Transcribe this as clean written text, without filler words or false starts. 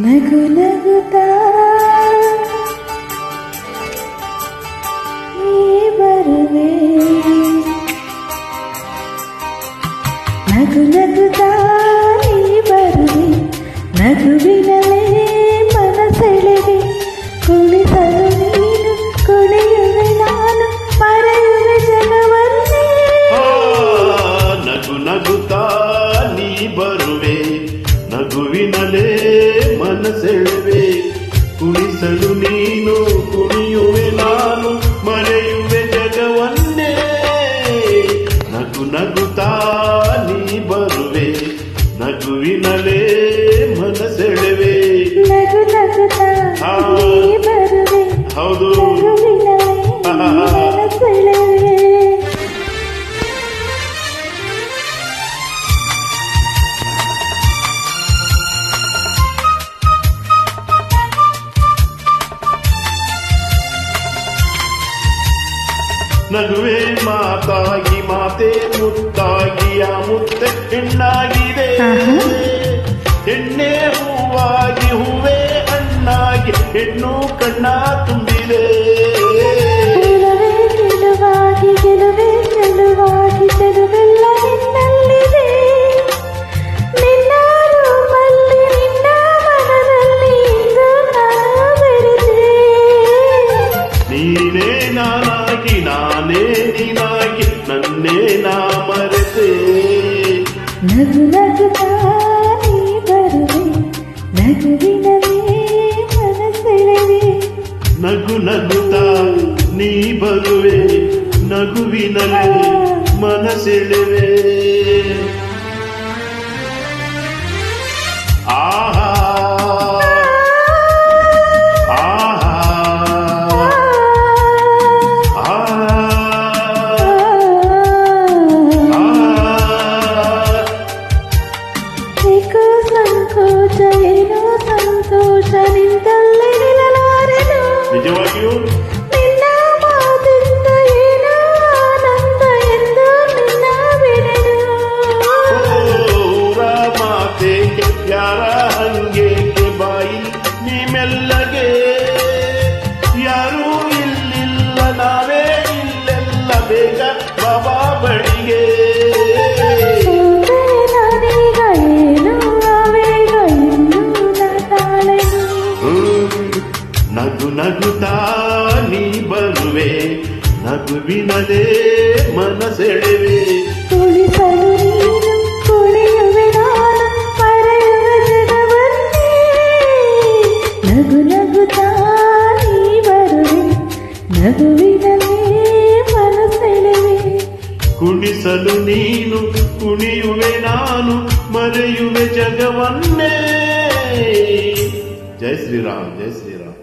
ನಗು ನಗುತ್ತಾ ನೀ ಬರುವೆ, ನಗು ನಗುತ್ತಾ ನೀ ಬರುವೆ, ನಗುವಿನಲೇ ಮನಸೆಳೆವೆ, ಕುಣಿಸಲು ನೀನು ಕುಣಿಯುವೆ ನಾನು ಮರೆಯುವೆ ಜಗವನ್ನೇ. ನಗು ನಗುತ್ತಾ ನೀ ಬರುವೆ, ನಗುವಿನಲೇ ಮನಸೆಳೆವೆ, ಕುಣಿಸಲು ನೀನು ಕುಣಿಯುವೆ ನಾನು ಮರೆಯುವೆ ಜಗವನ್ನೇ. ನಗು ನಗುತ್ತಾ ನೀ ಬರುವೆ, ನಗುವಿನಲೇ ಮನಸೆಳೆವೆ. ನಗು ನಗುತ್ತಾ ನೀ ಬರುವೆ, ಹೌದು, ನಗುವಿನಲೇ ಮನಸೆಳೆವೆ. ನಗುವೆ ಮಾತಾಗಿ ಮಾತೆ ಮುತ್ತಾಗಿ ಆ ಮುತ್ತೆ ಹೆಣ್ಣಾಗಿದೆ, ಹೆಣ್ಣೆ ಹೂವಾಗಿ ಹೂವೇ ಹಣ್ಣಾಗಿ ಹೆಣ್ಣು ಕಣ್ಣ ತುಂಬಿದೆ. ಗೆಲುವೆ ಗೆಲುವಾಗಿ ಗೆಲುವೆ ಗೆಲುವಾಗಿ ಚೆಲುವೆಲ್ಲ ನಿನ್ನಲ್ಲಿದೆ, ನಿನ್ನ ರೂಪಲ್ಲಿ ನಿನ್ನ ಮನದಲ್ಲಿ ಇಂದು ನಾನು ಬೆರೆತೆ. ನೀನೇ ನಾನಾಗಿ ನಾನೇ ನೀನಾಗಿ ನನ್ನೇ ನಾ ಮರೆತೆ. ನಗು ನಗುತ್ತಾ ನೀ ಬರುವೆ, ನಗುವಿನಲೇ ಮನಸೆಳೆವೆ. ನಗು ನಗುತ್ತಾ ನೀ ಬರುವೆ, ನಗುವಿನಲೇ ಮನಸೆಳೆವೆ. ಆಹಾ ಆಹಾ ಏಕೋ ಸಂಕೋಚ ಏನೋ ಸಂತೋಷ ನಿಂತಲ್ಲೇ ನಿಲ್ಲಲಾರೆನು. ನಿಜವಾಗಿಯೂ ನಿನ್ನ ಮಾತಿಂದ ಏನೋ ಆನಂದ ಎಂದು ನಿನ್ನ ಬಿಡೆನು. ಊರ ಮಾತೆ ಯಾರ ಹಂಗೆ ಬಾಯಿ ನೀ ಮೆಲ್ಲಗೆ, ಯಾರೂ ಇಲ್ಲಿಲ್ಲ ನಾವೇ ಇಲ್ಲೆಲ್ಲ ಬೇಗ ಬಾಬಾ ಬಳಿಗೆ. ನಾನೀಗ ಏನು ಆವೇಗ ಇನ್ನು ನಾ ತಾಳೆನು. ನಗು ನಗುತ್ತಾ ನೀ ಬರುವೆ, ನಗುವಿನಲೇ ಮನಸೆಳೆವೆ. ಕುಣಿಸಲು ನೀನು ಕುಣಿಯುವೆ ನಾನು ಮರೆಯುವೆ ಜಗವನ್ನೇ. ನಗು ನಗುತ್ತಾ ನೀ ಬರುವೆ, ನಗುವಿನಲೇ ಮನಸೆಳೆವೆ. ಕುಣಿಸಲು ನೀನು ಕುಣಿಯುವೆ ನಾನು ಮರೆಯುವೆ ಜಗವನ್ನೇ. ಜೈ ಶ್ರೀರಾಮ್, ಜೈ ಶ್ರೀರಾಮ್.